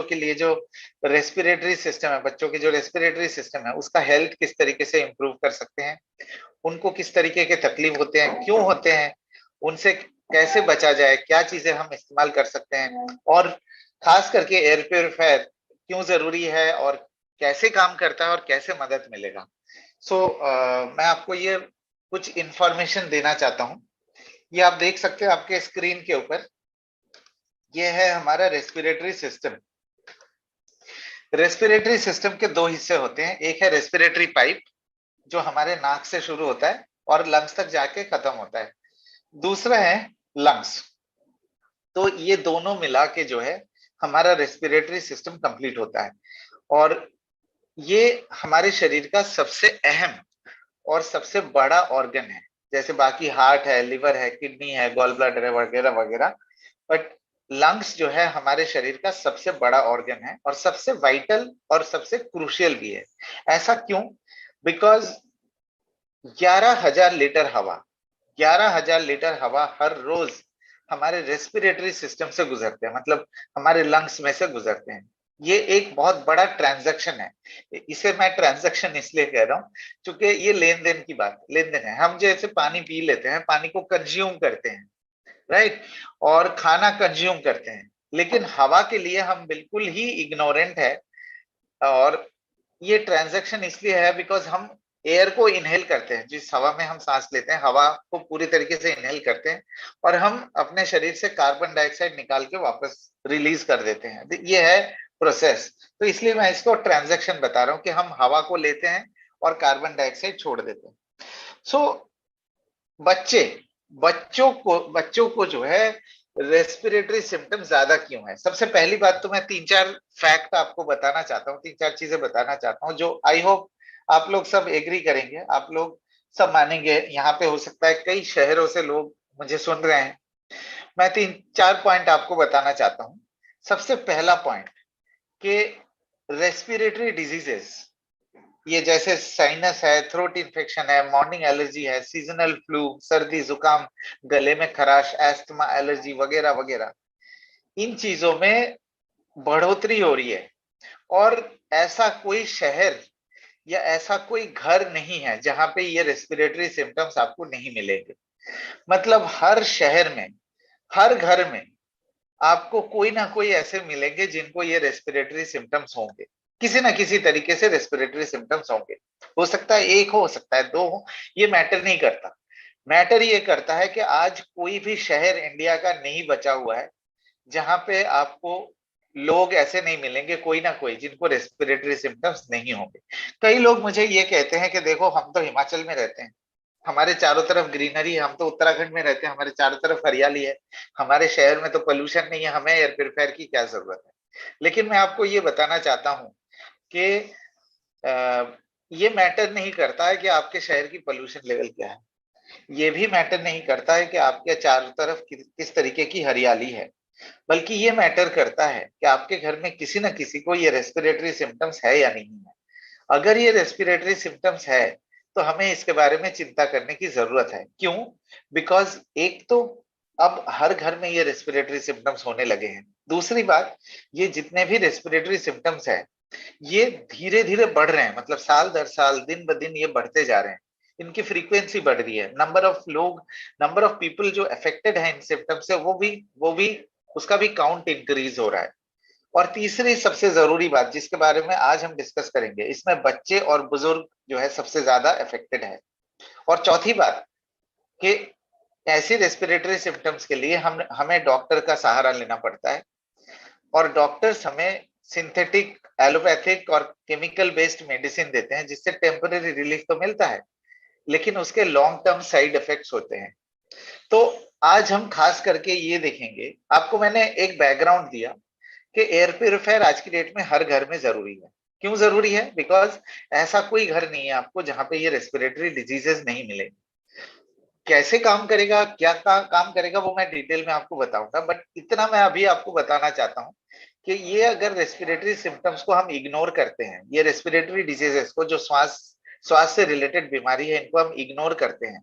के लिए जो रेस्पिरेटरी सिस्टम है, बच्चों की जो रेस्पिरेटरी सिस्टम है, उसका हेल्थ किस तरीके से इम्प्रूव कर सकते हैं, उनको किस तरीके के तकलीफ होते हैं, क्यों होते हैं, उनसे कैसे बचा जाए, क्या चीजें हम इस्तेमाल कर सकते हैं, और खास करके एयर प्योरीफायर क्यों जरूरी है और कैसे काम करता है और कैसे मदद मिलेगा। मैं आपको ये कुछ इंफॉर्मेशन देना चाहता हूँ। ये आप देख सकते हैं आपके स्क्रीन के ऊपर, ये है हमारा रेस्पिरेटरी सिस्टम। रेस्पिरेटरी सिस्टम के दो हिस्से होते हैं, एक है रेस्पिरेटरी पाइप जो हमारे नाक से शुरू होता है और लंग्स तक जाके खत्म होता है, दूसरा है लंग्स। तो ये दोनों मिला के जो है हमारा रेस्पिरेटरी सिस्टम कंप्लीट होता है, और ये हमारे शरीर का सबसे अहम और सबसे बड़ा ऑर्गन है। जैसे बाकी हार्ट है, लिवर है, किडनी है, गॉल ब्लैडर है, वगैरह वगैरह, बट लंग्स जो है हमारे शरीर का सबसे बड़ा ऑर्गन है और सबसे वाइटल और सबसे क्रूशियल भी है। ऐसा क्यों? बिकॉज 11,000 लीटर हवा, 11,000 लीटर हवा हर रोज हमारे रेस्पिरेटरी सिस्टम से गुजरते हैं, मतलब हमारे लंग्स में से गुजरते हैं। ये एक बहुत बड़ा ट्रांजैक्शन है। इसे मैं ट्रांजैक्शन इसलिए कह रहा हूँ क्योंकि ये लेन देन की बात, लेन देन है। हम जैसे पानी पी लेते हैं, पानी को कंज्यूम करते हैं, राइट, और खाना कंज्यूम करते हैं, लेकिन हवा के लिए हम बिल्कुल ही इग्नोरेंट है। और ये ट्रांजैक्शन इसलिए है बिकॉज हम एयर को इनहेल करते हैं, जिस हवा में हम सांस लेते हैं हवा को पूरी तरीके से इनहेल करते हैं, और हम अपने शरीर से कार्बन डाइऑक्साइड निकाल के वापस रिलीज कर देते हैं। ये है प्रोसेस। तो इसलिए मैं इसको ट्रांजैक्शन बता रहा हूँ कि हम हवा को लेते हैं और कार्बन डाइऑक्साइड छोड़ देते हैं। सो बच्चे बच्चों को जो है रेस्पिरेटरी सिम्टम ज्यादा क्यों है? सबसे पहली बात तो मैं 3-4 फैक्ट आपको बताना चाहता हूँ, 3-4 चीजें बताना चाहता हूँ जो आई होप आप लोग सब एग्री करेंगे, आप लोग सब मानेंगे। यहाँ पे हो सकता है कई शहरों से लोग मुझे सुन रहे हैं। मैं 3-4 पॉइंट आपको बताना चाहता हूँ। सबसे पहला पॉइंट कि रेस्पिरेटरी डिजीजेस, ये जैसे साइनस है, थ्रोट इन्फेक्शन है, मॉर्निंग एलर्जी है, सीजनल फ्लू, सर्दी जुकाम, गले में खराश, एस्थमा, एलर्जी वगैरह वगैरह, इन चीजों में बढ़ोतरी हो रही है। और ऐसा कोई शहर या ऐसा कोई घर नहीं है जहां पे ये रेस्पिरेटरी सिम्टम्स आपको नहीं मिलेंगे। मतलब हर शहर में, हर घर में आपको कोई ना कोई ऐसे मिलेंगे जिनको ये रेस्पिरेटरी सिम्टम्स होंगे, किसी ना किसी तरीके से रेस्पिरेटरी सिम्टम्स होंगे। हो सकता है एक हो सकता है दो हो, ये मैटर नहीं करता। मैटर ये करता है कि आज कोई भी शहर इंडिया का नहीं बचा हुआ है जहां पे आपको लोग ऐसे नहीं मिलेंगे, कोई ना कोई, जिनको रेस्पिरेटरी सिम्टम्स नहीं होंगे। कई लोग मुझे ये कहते हैं कि देखो हम तो हिमाचल में रहते हैं, हमारे चारों तरफ ग्रीनरी है, हम तो उत्तराखंड में रहते हैं, हमारे चारों तरफ हरियाली है, हमारे शहर में तो पोल्यूशन नहीं है, हमें एयर प्योरीफायर की क्या जरूरत है। लेकिन मैं आपको ये बताना चाहता हूँ कि ये मैटर नहीं करता है कि आपके शहर की पोल्यूशन लेवल क्या है, ये भी मैटर नहीं करता है कि आपके चारों तरफ किस तरीके की हरियाली है, बल्कि ये मैटर करता है कि आपके घर में किसी न किसी को ये रेस्पिरेटरी सिम्टम्स है या नहीं है। अगर ये रेस्पिरेटरी सिम्टम्स है तो हमें इसके बारे में चिंता करने की जरूरत है। क्यों? बिकॉज एक तो अब हर घर में ये रेस्पिरेटरी सिम्टम्स होने लगे हैं। दूसरी बात, ये जितने भी रेस्पिरेटरी सिम्टम्स है ये धीरे धीरे बढ़ रहे हैं, मतलब साल दर साल, दिन ब दिन ये बढ़ते जा रहे हैं, इनकी फ्रीक्वेंसी बढ़ रही है। नंबर ऑफ लोग, नंबर ऑफ पीपल जो अफेक्टेड है इन सिम्टम्स से, वो भी उसका भी काउंट इंक्रीज हो रहा है। और तीसरी सबसे जरूरी बात जिसके बारे में आज हम डिस्कस करेंगे, इसमें बच्चे और बुजुर्ग जो है सबसे ज्यादा अफेक्टेड है। और चौथी बात कि ऐसी रेस्पिरेटरी सिम्टम्स के लिए हम हमें डॉक्टर का सहारा लेना पड़ता है, और डॉक्टर्स हमें सिंथेटिक, एलोपैथिक और केमिकल बेस्ड मेडिसिन देते हैं जिससे टेम्पररी रिलीफ तो मिलता है, लेकिन उसके लॉन्ग टर्म साइड इफेक्ट्स होते हैं। तो आज हम खास करके ये देखेंगे, आपको मैंने एक बैकग्राउंड दिया कि एयर प्योरीफायर आज की डेट में हर घर में जरूरी है। क्यों जरूरी है? बिकॉज ऐसा कोई घर नहीं है आपको जहां पे ये रेस्पिरेटरी डिजीजेस नहीं मिलेंगे। कैसे काम करेगा, क्या काम करेगा, वो मैं डिटेल में आपको बताऊंगा, बट इतना मैं अभी आपको बताना चाहता हूँ कि ये अगर रेस्पिरेटरी सिम्टम्स को हम इग्नोर करते हैं, ये रेस्पिरेटरी डिजीजेस को, जो श्वास श्वास से रिलेटेड बीमारी है, इनको हम इग्नोर करते हैं,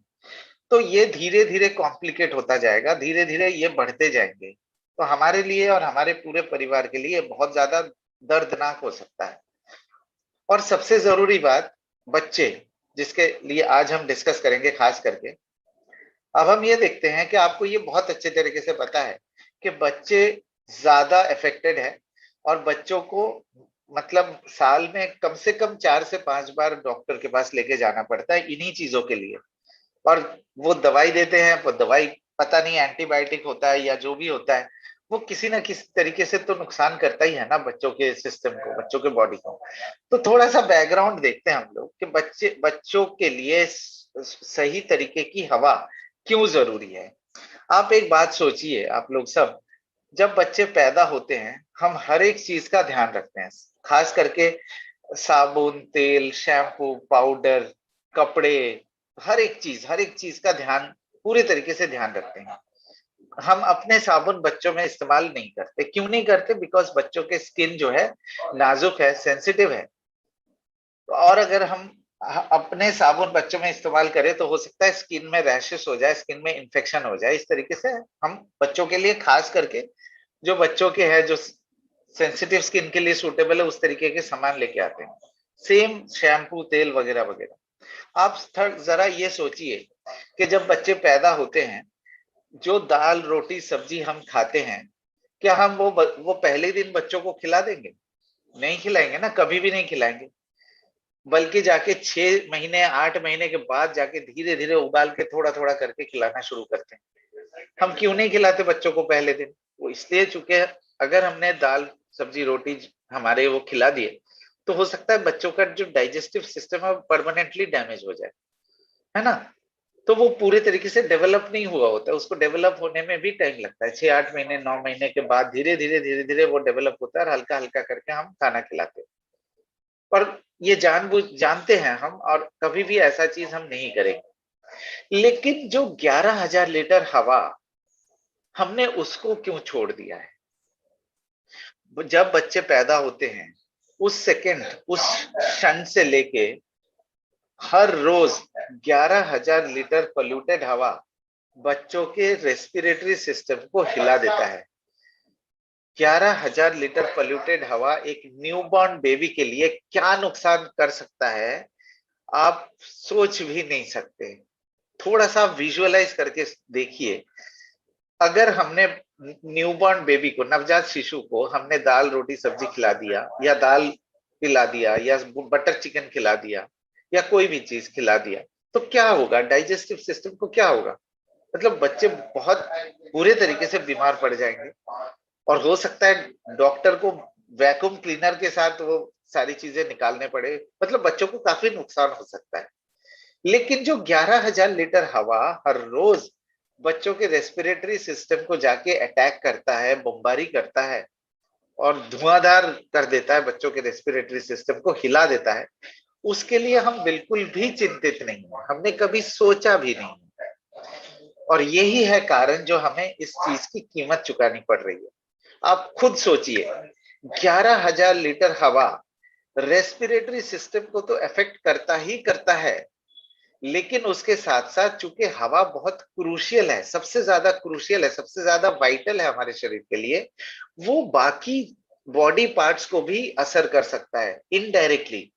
तो ये धीरे धीरे कॉम्प्लिकेट होता जाएगा, धीरे धीरे ये बढ़ते जाएंगे। तो हमारे लिए और हमारे पूरे परिवार के लिए बहुत ज्यादा दर्दनाक हो सकता है। और सबसे जरूरी बात, बच्चे, जिसके लिए आज हम डिस्कस करेंगे खास करके। अब हम ये देखते हैं कि आपको ये बहुत अच्छे तरीके से पता है कि बच्चे ज्यादा अफेक्टेड है, और बच्चों को मतलब साल में कम से कम 4 से 5 बार डॉक्टर के पास लेके जाना पड़ता है इन्हीं चीजों के लिए। और वो दवाई देते हैं, वो दवाई पता नहीं एंटीबायोटिक होता है या जो भी होता है, वो किसी ना किसी तरीके से तो नुकसान करता ही है ना बच्चों के सिस्टम को, बच्चों के बॉडी को। तो थोड़ा सा बैकग्राउंड देखते हैं हम लोग कि बच्चों के लिए सही तरीके की हवा क्यों जरूरी है। आप एक बात सोचिए, आप लोग सब, जब बच्चे पैदा होते हैं हम हर एक चीज का ध्यान रखते हैं, खास करके साबुन, तेल, शैम्पू, पाउडर, कपड़े, हर एक चीज का ध्यान पूरे तरीके से ध्यान रखते हैं। हम अपने साबुन बच्चों में इस्तेमाल नहीं करते। क्यों नहीं करते? बिकॉज बच्चों के स्किन जो है नाजुक है, सेंसिटिव है। और अगर हम अपने साबुन बच्चों में इस्तेमाल करें तो हो सकता है स्किन में रैशेस हो जाए, स्किन में इन्फेक्शन हो जाए। इस तरीके से हम बच्चों के लिए, खास करके जो बच्चों के हैं, जो सेंसिटिव स्किन के लिए सूटेबल है, उस तरीके के सामान लेके आते हैं। सेम शैम्पू, तेल वगैरह वगैरह। आप जरा ये सोचिए कि जब बच्चे पैदा होते हैं, जो दाल रोटी सब्जी हम खाते हैं, क्या हम वो पहले दिन बच्चों को खिला देंगे? नहीं खिलाएंगे ना, कभी भी नहीं खिलाएंगे। बल्कि जाके 6 महीने 8 महीने के बाद जाके धीरे धीरे उबाल के थोड़ा थोड़ा करके खिलाना शुरू करते हैं। हम क्यों नहीं खिलाते बच्चों को पहले दिन? वो इसलिए, चूंकि अगर हमने दाल सब्जी रोटी हमारे वो खिला दिए, तो हो सकता है बच्चों का जो डाइजेस्टिव सिस्टम है परमानेंटली डैमेज हो जाए, है ना। तो वो पूरे तरीके से डेवलप नहीं हुआ होता है, उसको डेवलप होने में भी टाइम लगता है। 6 8 महीने 9 महीने के बाद धीरे धीरे वो डेवलप होता है, और हल्का हल्का करके हम खाना खिलाते हैं। पर ये जानते हैं हम, और कभी भी ऐसा चीज हम नहीं करेंगे। लेकिन जो 11,000 लीटर हवा, हमने उसको क्यों छोड़ दिया है? जब बच्चे पैदा होते हैं, उस सेकंड, उस क्षण से लेके हर रोज 11,000 लीटर पोल्यूटेड हवा बच्चों के रेस्पिरेटरी सिस्टम को हिला देता है। 11,000 लीटर पोल्यूटेड हवा एक न्यूबॉर्न बेबी के लिए क्या नुकसान कर सकता है, आप सोच भी नहीं सकते। थोड़ा सा विजुअलाइज करके देखिए। अगर हमने न्यूबॉर्न बेबी को, नवजात शिशु को, हमने दाल रोटी सब्जी खिला दिया, या दाल खिला दिया, या बटर चिकन खिला दिया, या कोई भी चीज खिला दिया, तो क्या होगा? डाइजेस्टिव सिस्टम को क्या होगा? मतलब बच्चे बहुत बुरे तरीके से बीमार पड़ जाएंगे, और हो सकता है डॉक्टर को वैक्यूम क्लीनर के साथ वो सारी चीजें निकालने पड़े। मतलब बच्चों को काफी नुकसान हो सकता है। लेकिन जो 11,000 लीटर हवा हर रोज बच्चों के रेस्पिरेटरी सिस्टम को जाके अटैक करता है, बमबारी करता है, और धुआंधार कर देता है, बच्चों के रेस्पिरेटरी सिस्टम को हिला देता है, उसके लिए हम बिल्कुल भी चिंतित नहीं है, हमने कभी सोचा भी नहीं। और यही है कारण जो हमें इस चीज की कीमत चुकानी पड़ रही है। आप खुद सोचिए, 11,000 लीटर हवा रेस्पिरेटरी सिस्टम को तो अफेक्ट करता ही करता है, लेकिन उसके साथ साथ चूंकि हवा बहुत क्रूशियल है, सबसे ज्यादा क्रूशियल है, सबसे ज्यादा वाइटल है हमारे शरीर के लिए, वो बाकी बॉडी पार्ट्स को भी असर कर सकता है इनडायरेक्टली।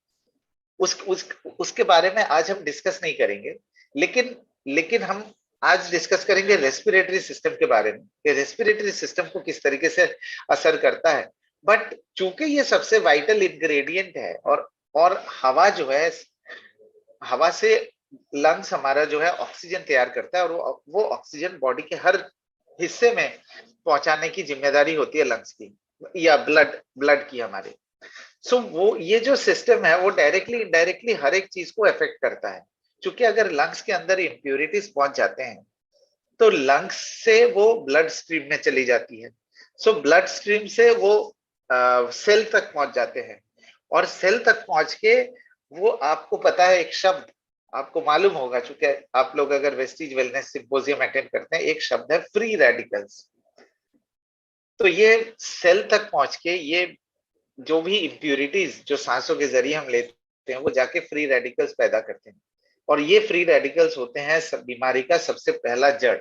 उसके बारे में आज हम डिस्कस नहीं करेंगे। लेकिन हम आज डिस्कस करेंगे रेस्पिरेटरी सिस्टम के बारे में, कि रेस्पिरेटरी सिस्टम को किस तरीके से असर करता है। बट चूंकि ये सबसे वाइटल इंग्रेडिएंट है, और हवा जो है, हवा से लंग्स हमारा जो है ऑक्सीजन तैयार करता है, और वो ऑक्सीजन बॉडी के हर हिस्से में पहुंचाने की जिम्मेदारी होती है लंग्स की, या ब्लड की हमारे। सो वो ये जो सिस्टम है वो डायरेक्टली इनडायरेक्टली हर एक चीज को अफेक्ट करता है। क्योंकि अगर लंग्स के अंदर इम्प्योरिटीज पहुंच जाते हैं, तो लंग्स से वो ब्लड स्ट्रीम में चली जाती है। सो ब्लड स्ट्रीम से वो सेल तक पहुंच जाते हैं, और सेल तक पहुंच के वो, आपको पता है एक शब्द, आपको मालूम होगा, चूंकि आप लोग अगर वेस्टीज वेलनेस सिंपोजियम अटेंड करते हैं, एक शब्द है फ्री रेडिकल्स। तो ये सेल तक पहुंच के, ये जो भी इम्प्यूरिटीज जो सांसों के जरिए हम लेते हैं, वो जाके फ्री रेडिकल्स पैदा करते हैं। और ये फ्री रेडिकल्स होते हैं बीमारी का सबसे पहला जड़।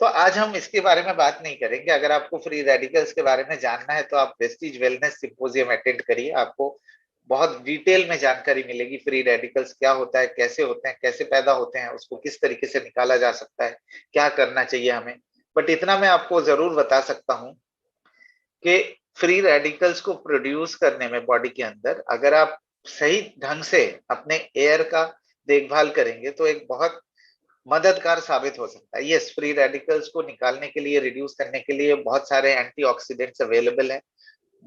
तो आज हम इसके बारे में बात नहीं करेंगे। अगर आपको फ्री रेडिकल्स के बारे में जानना है तो आप वेस्टीज वेलनेस सिंपोजियम अटेंड करिए, आपको बहुत डिटेल में जानकारी मिलेगी। फ्री रेडिकल्स क्या होता है, कैसे होते हैं, कैसे पैदा होते हैं, उसको किस तरीके से निकाला जा सकता है, क्या करना चाहिए हमें। बट इतना मैं आपको जरूर बता सकता हूं कि फ्री रेडिकल्स को प्रोड्यूस करने में बॉडी के अंदर अगर आप सही ढंग से अपने एयर का देखभाल करेंगे तो एक बहुत मददगार साबित हो सकता है। यस, फ्री रेडिकल्स को निकालने के लिए, रिड्यूस करने के लिए बहुत सारे एंटीऑक्सीडेंट्स अवेलेबल है।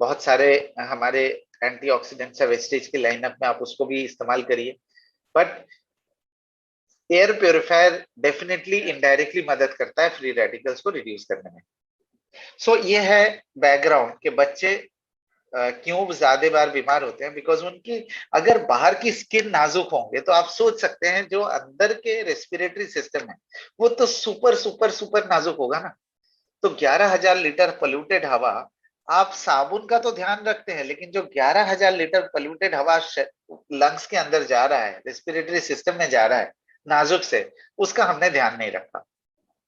बहुत सारे हमारे एंटीऑक्सीडेंट्स है वेस्टेज के लाइनअप में, आप उसको भी इस्तेमाल करिए। But air purifier definitely indirectly मदद करता है फ्री रेडिकल्स को रिड्यूस करने में। सो ये है बैकग्राउंड कि बच्चे क्यों ज्यादा बार बीमार होते हैं, बिकॉज उनकी अगर बाहर की स्किन नाजुक होंगे तो आप सोच सकते हैं जो अंदर के रेस्पिरेटरी सिस्टम है वो तो सुपर सुपर सुपर नाजुक होगा ना। तो 11,000 लीटर पोल्यूटेड हवा, आप साबुन का तो ध्यान रखते हैं लेकिन जो 11,000 लीटर पोल्यूटेड हवा लंग्स के अंदर जा रहा है, रेस्पिरेटरी सिस्टम में जा रहा है नाजुक से, उसका हमने ध्यान नहीं रखा।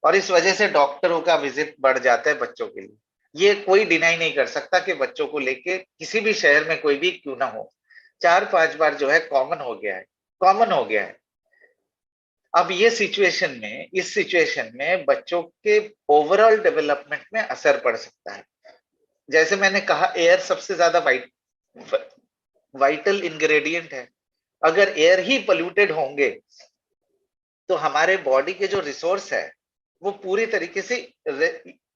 और इस वजह से डॉक्टरों का विजिट बढ़ जाता है बच्चों के लिए। ये कोई डिनाई नहीं कर सकता कि बच्चों को लेके किसी भी शहर में कोई भी क्यों ना हो, 4-5 बार जो है कॉमन हो गया है, कॉमन हो गया है। अब ये सिचुएशन में, इस सिचुएशन में बच्चों के ओवरऑल डेवलपमेंट में असर पड़ सकता है। जैसे मैंने कहा, एयर सबसे ज्यादा वाइटल इंग्रेडिएंट है। अगर एयर ही पोल्यूटेड होंगे तो हमारे बॉडी के जो रिसोर्स है वो पूरी तरीके से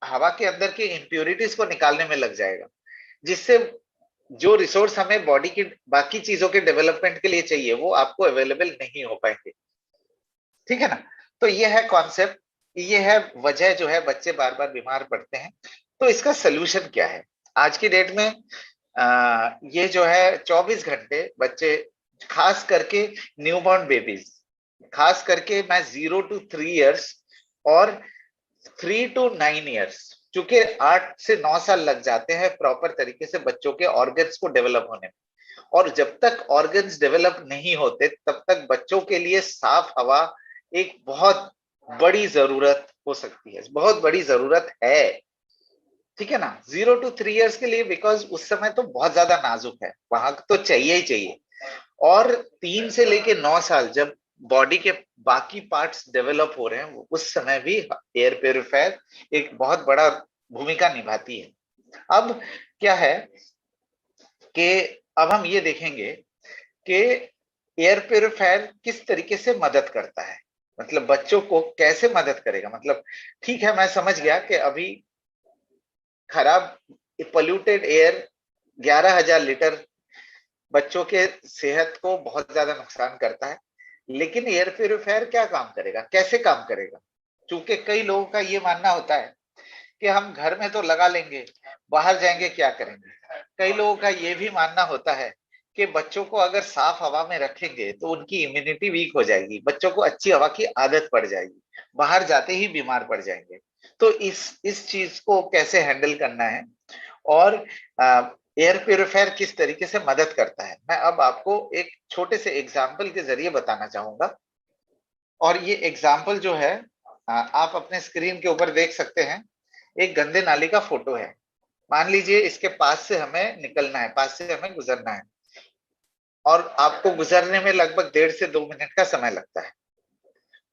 हवा के अंदर की इंप्योरिटीज को निकालने में लग जाएगा, जिससे जो रिसोर्स हमें बॉडी की बाकी चीजों के डेवलपमेंट के लिए चाहिए वो आपको अवेलेबल नहीं हो पाएंगे। ठीक है ना। तो ये है कॉन्सेप्ट, ये है वजह जो है बच्चे बार बार बीमार पड़ते हैं। तो इसका सोल्यूशन क्या है आज की डेट में? ये जो है 24 घंटे बच्चे, खास करके न्यूबॉर्न बेबीज, खास करके मैं 0 to 3 years और 3 to 9 years, चूंकि 8 से 9 साल लग जाते हैं प्रॉपर तरीके से बच्चों के ऑर्गन्स को डेवलप होने में। और जब तक ऑर्गन्स डेवलप नहीं होते तब तक बच्चों के लिए साफ हवा एक बहुत बड़ी जरूरत हो सकती है, बहुत बड़ी जरूरत है। ठीक है ना, 0 to 3 years के लिए, बिकॉज उस समय तो बहुत ज्यादा नाजुक है, वहां तो चाहिए ही चाहिए। और 3 से लेके 9 साल जब बॉडी के बाकी पार्ट्स डेवलप हो रहे हैं उस समय भी एयर प्योरीफायर एक बहुत बड़ा भूमिका निभाती है। अब क्या है कि अब हम ये देखेंगे कि एयर प्योरीफायर किस तरीके से मदद करता है, मतलब बच्चों को कैसे मदद करेगा। मतलब ठीक है, मैं समझ गया कि अभी खराब पोल्यूटेड एयर 11,000 लीटर बच्चों के सेहत को बहुत ज्यादा नुकसान करता है, लेकिन एयर प्योरीफायर क्या काम करेगा, कैसे काम करेगा? चूंकि कई लोगों का ये मानना होता है कि हम घर में तो लगा लेंगे, बाहर जाएंगे क्या करेंगे। कई लोगों का ये भी मानना होता है कि बच्चों को अगर साफ हवा में रखेंगे तो उनकी इम्यूनिटी वीक हो जाएगी, बच्चों को अच्छी हवा की आदत पड़ जाएगी, बाहर जाते ही बीमार पड़ जाएंगे। तो इस चीज को कैसे हैंडल करना है और एयर प्योरीफायर किस तरीके से मदद करता है, मैं अब आपको एक छोटे से एग्जाम्पल के जरिए बताना चाहूंगा। और ये एग्जाम्पल जो है आप अपने स्क्रीन के ऊपर देख सकते हैं, एक गंदे नाली का फोटो है। मान लीजिए इसके पास से हमें निकलना है, पास से हमें गुजरना है, और आपको गुजरने में लगभग 1.5 से 2 मिनट का समय लगता है।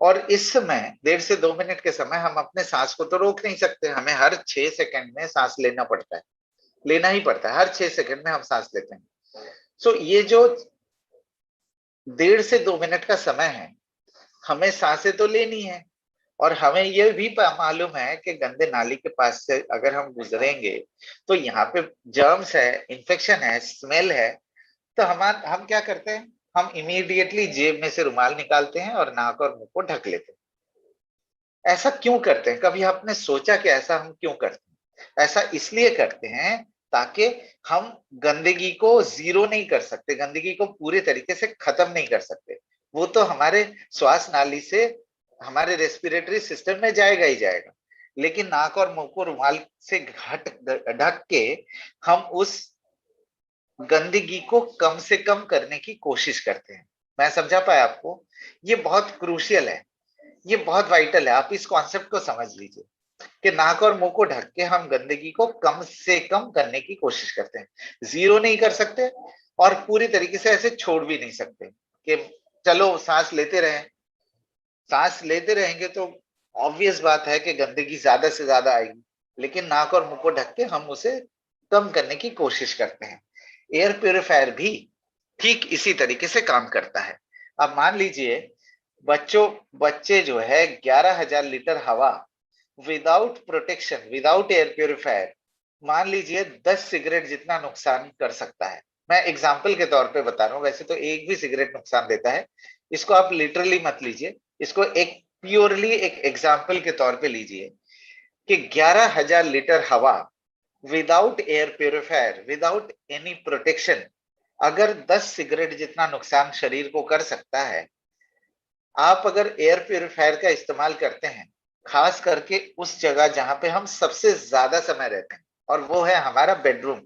और इस समय 1.5 से 2 मिनट के समय हम अपने सांस को तो रोक नहीं सकते, हमें हर 6 सेकंड में सांस लेना पड़ता है, लेना ही पड़ता है, हर 6 सेकंड में हम सांस लेते हैं। सो ये जो 1.5 से 2 मिनट का समय है, हमें सांसें तो लेनी है, और हमें यह भी मालूम है कि गंदे नाली के पास से अगर हम गुजरेंगे तो यहाँ पे जर्म्स है, इन्फेक्शन है, स्मेल है। तो हम क्या करते हैं, हम इमीडिएटली जेब में से रुमाल निकालते हैं और नाक और मुंह को ढक लेते हैं। ऐसा क्यों करते हैं? कभी आपने सोचा कि ऐसा हम क्यों करते हैं? ऐसा इसलिए करते हैं ताकि हम गंदगी को जीरो नहीं कर सकते, गंदगी को पूरे तरीके से खत्म नहीं कर सकते। वो तो हमारे श्वास नाली से हमारे रेस्पिरेटरी सिस्टम में जाएगा ही जाएगा, लेकिन नाक और मुंह को रुमाल से ढक के हम उस गंदगी को कम से कम करने की कोशिश करते हैं। मैं समझा पाया आपको? ये बहुत क्रूशियल है। ये बहुत वाइटल है, आप इस कॉन्सेप्ट को समझ लीजिए कि नाक और मुंह को ढक के हम गंदगी को कम से कम करने की कोशिश करते हैं। जीरो नहीं कर सकते और पूरी तरीके से ऐसे छोड़ भी नहीं सकते कि चलो सांस लेते रहें। सांस लेते रहेंगे तो ऑब्वियस बात है कि गंदगी ज्यादा से ज्यादा आएगी, लेकिन नाक और मुंह को ढक के हम उसे कम करने की कोशिश करते हैं। एयर प्यूरिफायर भी ठीक इसी तरीके से काम करता है। अब मान लीजिए बच्चे जो है 11,000 लीटर हवा without protection, without air purifier, मान लीजिए 10 सिगरेट जितना नुकसान कर सकता है। मैं एग्जाम्पल के तौर पे बता रहा हूँ, वैसे तो एक भी सिगरेट नुकसान देता है, इसको आप लिटरली मत लीजिए, इसको एक प्योरली एक एग्जाम्पल के तौर पे लीजिए कि 11,000 लीटर हवा without air purifier, without any protection, अगर 10 सिगरेट जितना नुकसान शरीर को कर सकता है, आप अगर एयर प्यूरिफायर का इस्तेमाल करते हैं, खास करके उस जगह जहां पे हम सबसे ज्यादा समय रहते हैं, और वो है हमारा बेडरूम।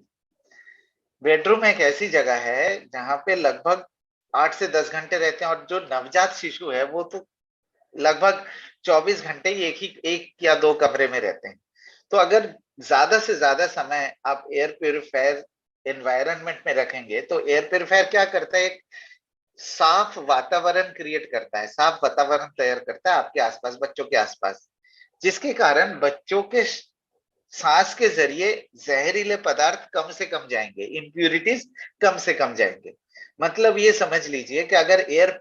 बेडरूम एक ऐसी जगह है जहां पे लगभग 8 से 10 घंटे रहते हैं, और जो नवजात शिशु है वो तो लगभग 24 घंटे ही एक या दो कमरे में रहते हैं। तो अगर ज्यादा से ज्यादा समय आप एयर प्यूरिफायर एनवायरनमेंट में रखेंगे, तो एयर प्यूरिफायर क्या करता है, एक साफ वातावरण क्रिएट करता है, साफ वातावरण तैयार करता है आपके आसपास, बच्चों के आसपास, जिसके कारण बच्चों के सांस के जरिए जहरीले पदार्थ कम से कम जाएंगे, इम्प्यूरिटीज कम से कम जाएंगे। मतलब ये समझ लीजिए कि अगर एयर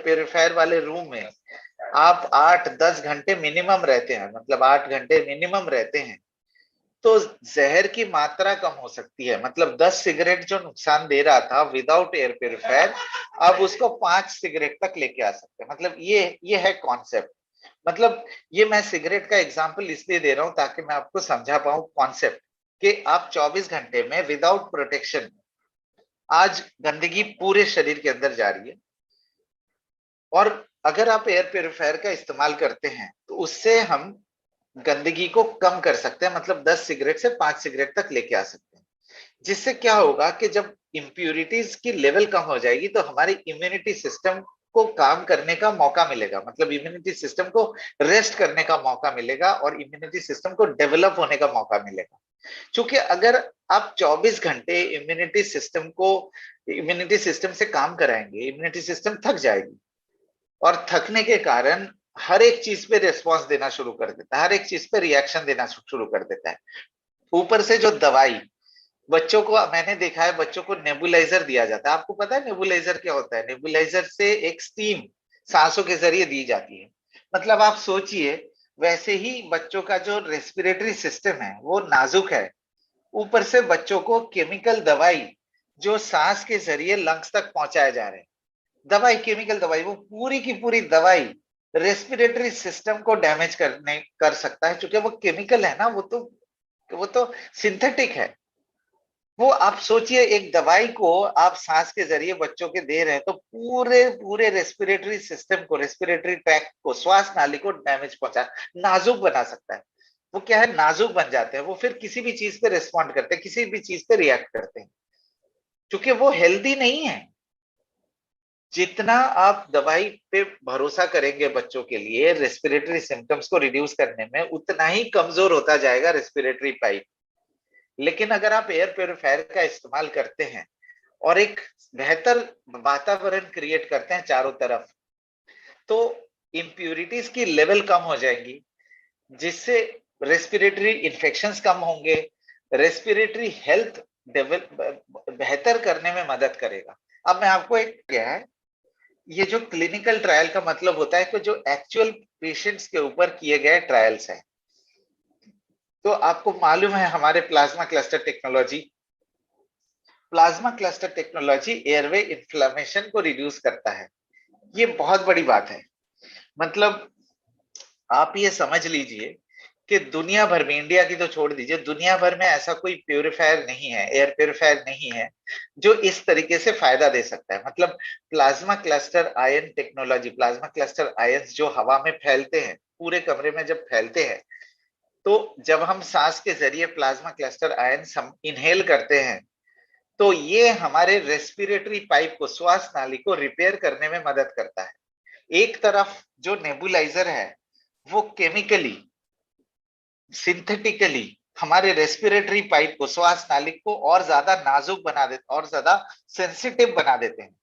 प्यूरिफायर वाले रूम में आप 8-10 घंटे मिनिमम रहते हैं, मतलब 8 घंटे मिनिमम रहते हैं, तो जहर की मात्रा कम हो सकती है। मतलब 10 सिगरेट जो नुकसान दे रहा था विदाउट एयर प्यूरिफायर, अब उसको 5 सिगरेट तक लेके आ सकते हैं। मतलब ये है कॉन्सेप्ट। मतलब ये मैं सिगरेट का एग्जांपल इसलिए दे रहा हूं ताकि मैं आपको समझा पाऊं कॉन्सेप्ट, कि आप 24 घंटे में विदाउट प्रोटेक्शन, आज गंदगी पूरे शरीर के अंदर जा रही है, और अगर आप एयर प्यूरिफायर का इस्तेमाल करते हैं तो उससे हम गंदगी को कम कर सकते हैं, मतलब 10 सिगरेट से 5 सिगरेट तक लेके आ सकते हैं। जिससे क्या होगा कि जब इम्प्यूरिटीज की लेवल कम हो जाएगी तो हमारी इम्यूनिटी सिस्टम को काम करने का मौका मिलेगा, मतलब इम्यूनिटी सिस्टम को रेस्ट करने का मौका मिलेगा और इम्यूनिटी सिस्टम को डेवलप होने का मौका मिलेगा। क्योंकि अगर आप 24 घंटे इम्यूनिटी सिस्टम से काम कराएंगे, इम्यूनिटी सिस्टम थक जाएगी, और थकने के कारण हर एक चीज पे रिस्पॉन्स देना शुरू कर देता है, हर एक चीज पे रिएक्शन देना शुरू कर देता है। ऊपर से जो दवाई बच्चों को, मैंने देखा है बच्चों को नेबुलाइजर दिया जाता है। आपको पता है नेबुलाइजर क्या होता है? नेबुलाइजर से एक स्टीम सांसों के जरिए दी जाती है। मतलब आप सोचिए, वैसे ही बच्चों का जो रेस्पिरेटरी सिस्टम है वो नाजुक है, ऊपर से बच्चों को केमिकल दवाई जो सांस के जरिए लंग्स तक पहुंचाए जा रहे हैं, दवाई, केमिकल दवाई, वो पूरी की पूरी दवाई रेस्पिरेटरी सिस्टम को डैमेज कर सकता है, क्योंकि वो केमिकल है ना, वो तो सिंथेटिक है। वो आप सोचिए, एक दवाई को आप सांस के जरिए बच्चों के दे रहे हैं तो पूरे पूरे रेस्पिरेटरी सिस्टम को, रेस्पिरेटरी ट्रैक्ट को, श्वास नाली को डैमेज पहुंचा, नाजुक बना सकता है। वो क्या है, नाजुक बन जाते हैं, वो फिर किसी भी चीज पे रिस्पॉन्ड करते हैं, किसी भी चीज पे रिएक्ट करते हैं, क्योंकि वो हेल्दी नहीं है। जितना आप दवाई पे भरोसा करेंगे बच्चों के लिए रेस्पिरेटरी सिम्टम्स को रिड्यूस करने में, उतना ही कमजोर होता जाएगा रेस्पिरेटरी पाइप। लेकिन अगर आप एयर प्योरीफायर का इस्तेमाल करते हैं और एक बेहतर वातावरण क्रिएट करते हैं चारों तरफ, तो इम्प्यूरिटीज की लेवल कम हो जाएंगी, जिससे रेस्पिरेटरी इन्फेक्शंस कम होंगे, रेस्पिरेटरी हेल्थ बेहतर करने में मदद करेगा। अब मैं आपको एक क्या है, ये जो क्लिनिकल ट्रायल का मतलब होता है कि जो एक्चुअल पेशेंट्स के ऊपर किए गए ट्रायल्स हैं। तो आपको मालूम है हमारे plasma cluster technology airway inflammation को रिड्यूस करता है। ये बहुत बड़ी बात है। मतलब आप ये समझ लीजिए कि दुनिया भर में, इंडिया की तो छोड़ दीजिए, दुनिया भर में ऐसा कोई प्यूरिफायर नहीं है, एयर प्यूरिफायर नहीं है जो इस तरीके से फायदा दे सकता है। मतलब plasma cluster ion technology, plasma cluster ions जो हवा में फैलते हैं, पूरे कमरे में जब फैलते हैं, तो जब हम सांस के जरिए प्लाज्मा क्लस्टर आयंस हम इनहेल करते हैं, तो ये हमारे रेस्पिरेटरी पाइप को, श्वास नाली को रिपेयर करने में मदद करता है। एक तरफ जो नेबुलाइजर है वो केमिकली, सिंथेटिकली हमारे रेस्पिरेटरी पाइप को, श्वास नाली को और ज्यादा नाजुक बना देते, और ज्यादा सेंसिटिव बना देते हैं,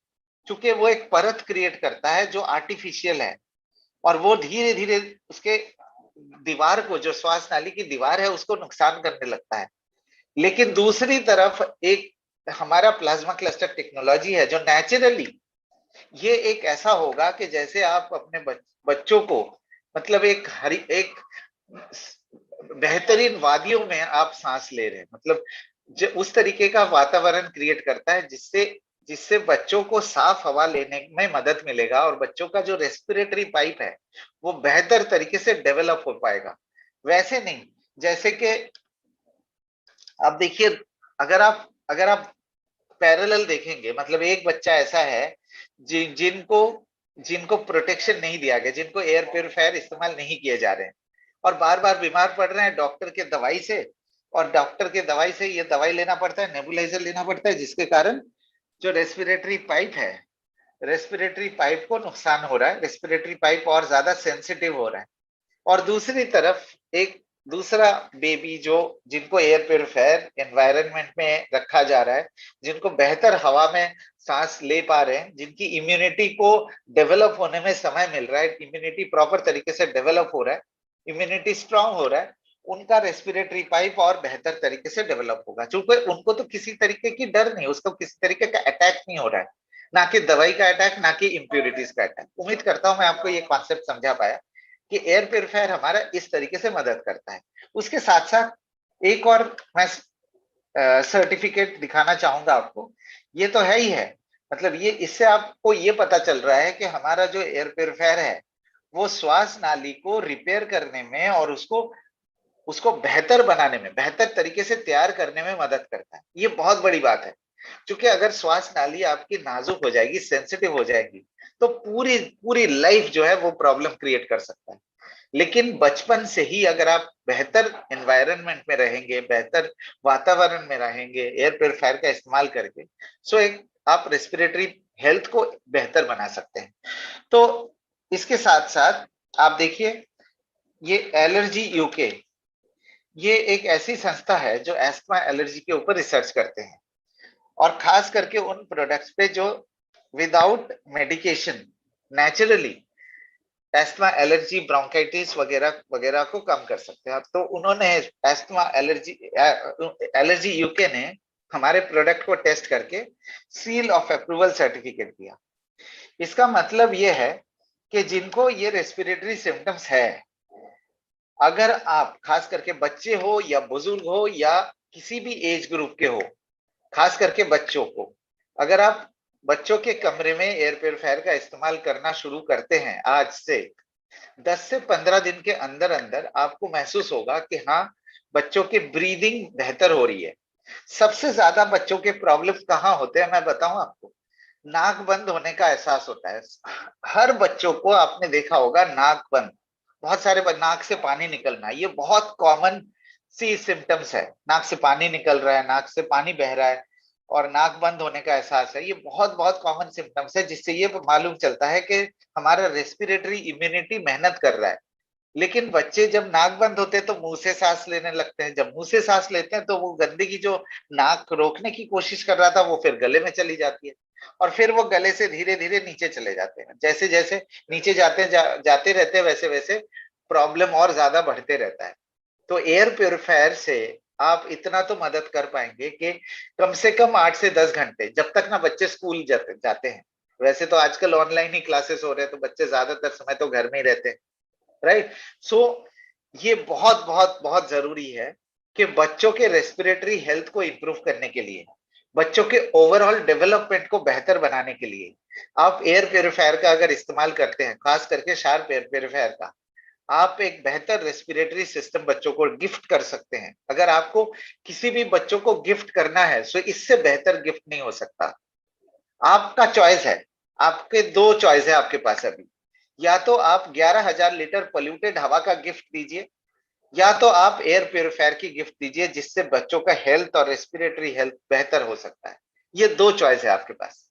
क्योंकि वो एक परत क्रिएट करता है जो आर्टिफिशियल है, और वो धीरे धीरे उसके दीवार को, जो श्वास नाली की दीवार है, उसको नुकसान करने लगता है। लेकिन दूसरी तरफ एक हमारा प्लाज्मा क्लस्टर टेक्नोलॉजी है जो नेचुरली, ये एक ऐसा होगा कि जैसे आप अपने बच्चों को, मतलब एक बेहतरीन वादियों में आप सांस ले रहे हैं, मतलब उस तरीके का वातावरण क्रिएट करता है जिससे जिससे बच्चों को साफ हवा लेने में मदद मिलेगा, और बच्चों का जो रेस्पिरेटरी पाइप है वो बेहतर तरीके से डेवलप हो पाएगा। वैसे नहीं, जैसे कि आप देखिए, अगर आप पैरेलल देखेंगे, मतलब एक बच्चा ऐसा है जिनको जिनको प्रोटेक्शन नहीं दिया गया, जिनको एयर प्योरीफायर इस्तेमाल नहीं किए जा रहे हैं, और बार बार बीमार पड़ रहे हैं डॉक्टर के दवाई से, और डॉक्टर के दवाई से ये दवाई लेना पड़ता है, नेबुलाइजर लेना पड़ता है, जिसके कारण जो रेस्पिरेटरी पाइप को नुकसान हो रहा है, रेस्पिरेटरी पाइप और ज्यादा सेंसिटिव हो रहा है। और दूसरी तरफ एक दूसरा बेबी जो, जिनको एयर प्योरीफायर एनवायरनमेंट में रखा जा रहा है, जिनको बेहतर हवा में सांस ले पा रहे हैं, जिनकी इम्यूनिटी को डेवलप होने में समय मिल रहा है, इम्यूनिटी प्रॉपर तरीके से डेवलप हो रहा है, इम्यूनिटी स्ट्रांग हो रहा है, उनका रेस्पिरेटरी पाइप और बेहतर तरीके से डेवलप होगा, क्योंकि उनको तो किसी तरीके की डर नहीं, उसको किसी तरीके का अटैक नहीं हो रहा है, ना कि दवाई का अटैक, ना कि इम्प्योरिटीज का अटैक। उम्मीद करता हूं मैं आपको ये कॉन्सेप्ट समझा पाया कि एयर प्योरीफायर हमारा इस तरीके से मदद करता है। उसके साथ साथ एक और मैं सर्टिफिकेट दिखाना चाहूंगा आपको। ये तो है ही है, मतलब ये, इससे आपको ये पता चल रहा है कि हमारा जो एयर प्योरीफायर है वो श्वास नाली को रिपेयर करने में और उसको उसको बेहतर बनाने में, बेहतर तरीके से तैयार करने में मदद करता है। ये बहुत बड़ी बात है, क्योंकि अगर श्वास नाली आपकी नाजुक हो जाएगी, सेंसिटिव हो जाएगी, तो पूरी पूरी लाइफ जो है वो प्रॉब्लम क्रिएट कर सकता है। लेकिन बचपन से ही अगर आप बेहतर एनवायरनमेंट में रहेंगे, बेहतर वातावरण में रहेंगे, एयर प्योरीफायर का इस्तेमाल करके, सो एक आप रेस्पिरेटरी हेल्थ को बेहतर बना सकते हैं। तो इसके साथ साथ आप देखिए, ये एलर्जी यूके, ये एक ऐसी संस्था है जो एस्थमा एलर्जी के ऊपर रिसर्च करते हैं, और खास करके उन प्रोडक्ट्स पे जो without medication naturally asthma allergy, bronchitis वगैरह वगैरह को कम कर सकते हैं। तो उन्होंने एस्थमा एलर्जी यूके ने हमारे प्रोडक्ट को टेस्ट करके सील ऑफ अप्रूवल सर्टिफिकेट दिया। इसका मतलब ये है कि जिनको ये रेस्पिरेटरी सिम्टम्स है, अगर आप, खास करके बच्चे हो या बुजुर्ग हो या किसी भी एज ग्रुप के हो, खास करके बच्चों को, अगर आप बच्चों के कमरे में एयर प्योरीफायर का इस्तेमाल करना शुरू करते हैं आज से, 10 से 15 दिन के अंदर अंदर आपको महसूस होगा कि हाँ, बच्चों की ब्रीदिंग बेहतर हो रही है। सबसे ज्यादा बच्चों के प्रॉब्लम कहाँ होते हैं मैं बताऊं आपको? नाक बंद होने का एहसास होता है। हर बच्चों को आपने देखा होगा नाक बंद, बहुत सारे नाक से पानी निकलना, ये बहुत कॉमन सी सिम्टम्स है। नाक से पानी निकल रहा है, नाक से पानी बह रहा है, और नाक बंद होने का एहसास है, ये बहुत बहुत कॉमन सिम्टम्स है, जिससे ये मालूम चलता है कि हमारा रेस्पिरेटरी इम्यूनिटी मेहनत कर रहा है। लेकिन बच्चे जब नाक बंद होते हैं तो मुंह से सांस लेने लगते हैं, जब मुंह से सांस लेते हैं तो वो गंदगी जो नाक रोकने की कोशिश कर रहा था वो फिर गले में चली जाती है, और फिर वो गले से धीरे धीरे नीचे चले जाते हैं। जैसे जैसे नीचे जाते रहते हैं, वैसे वैसे प्रॉब्लम और ज्यादा बढ़ते रहता है। तो एयर प्योरीफायर से आप इतना तो मदद कर पाएंगे कि कम से कम 8 से 10 घंटे, जब तक ना बच्चे स्कूल जाते हैं, वैसे तो आजकल ऑनलाइन ही क्लासेस हो रहे हैं तो बच्चे ज्यादातर समय तो घर में ही रहते हैं, राइट? सो ये बहुत बहुत बहुत जरूरी है कि बच्चों के रेस्पिरेटरी हेल्थ को इंप्रूव करने के लिए, बच्चों के ओवरऑल डेवलपमेंट को बेहतर बनाने के लिए आप एयर प्योरीफायर का अगर इस्तेमाल करते हैं, खास करके शार्प एयर प्योरीफायर का, आप एक बेहतर रेस्पिरेटरी सिस्टम बच्चों को गिफ्ट कर सकते हैं। अगर आपको किसी भी बच्चों को गिफ्ट करना है, तो इससे बेहतर गिफ्ट नहीं हो सकता। आपका चॉइस है, आपके दो चॉइस है आपके पास अभी, या तो आप 11,000 लीटर पोल्यूटेड हवा का गिफ्ट दीजिए, या तो आप एयर प्योरीफायर की गिफ्ट दीजिए, जिससे बच्चों का हेल्थ और रेस्पिरेटरी हेल्थ बेहतर हो सकता है। ये दो चॉइस है आपके पास।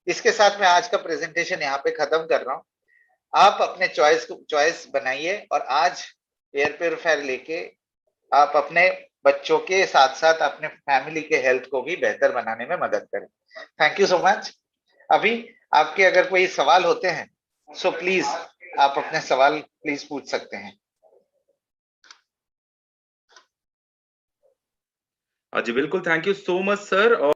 इसके साथ मैं आज का प्रेजेंटेशन यहाँ पे खत्म कर रहा हूँ। आप अपने चॉइस बनाइए और आज एयर प्योरीफायर लेके आप अपने बच्चों के साथ साथ अपने फैमिली के हेल्थ को भी बेहतर बनाने में मदद करें। Thank you so much. अभी आपके अगर कोई सवाल होते हैं सो प्लीज आप अपने सवाल प्लीज पूछ सकते हैं। जी बिल्कुल, thank you so much sir.